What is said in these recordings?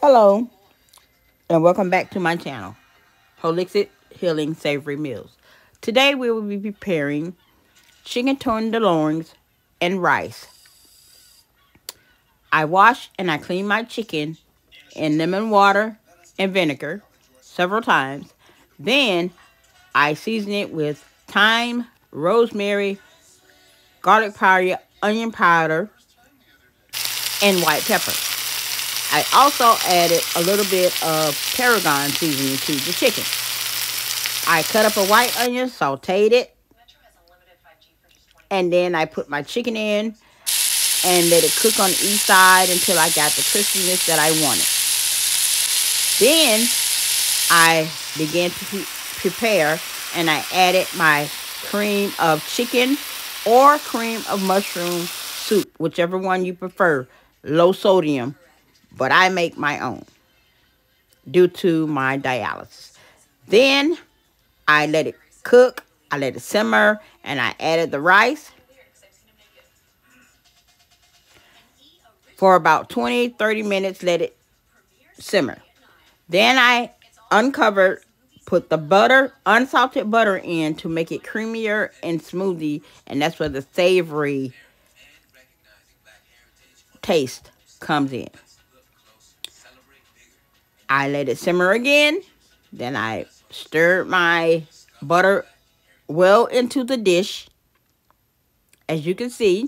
Hello, and welcome back to my channel, Holistic Healing Savory Meals. Today we will be preparing chicken tenderloins and rice. I wash and I clean my chicken in lemon water and vinegar several times. Then I season it with thyme, rosemary, garlic powder, onion powder, and white pepper. I also added a little bit of tarragon seasoning to the chicken. I cut up a white onion, sauteed it, and then I put my chicken in and let it cook on each side until I got the crispiness that I wanted. Then I began to prepare, and I added my cream of chicken or cream of mushroom soup, whichever one you prefer, low sodium, but I make my own due to my dialysis. Then I let it cook, I let it simmer, and I added the rice for about 20-30 minutes. Let it simmer. Then I uncovered, put the butter, unsalted butter in to make it creamier and smoothie, and that's where the savory taste comes in. I let it simmer again. Then I stirred my butter well into the dish, as you can see,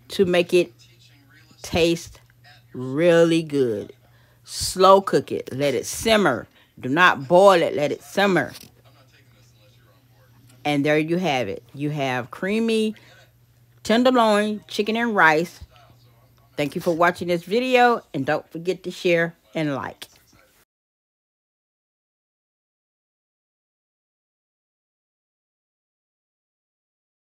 to make it taste really good. Slow cook it. Let it simmer. Do not boil it. Let it simmer. And there you have it. You have creamy tenderloin chicken and rice. Thank you for watching this video, and don't forget to share and like.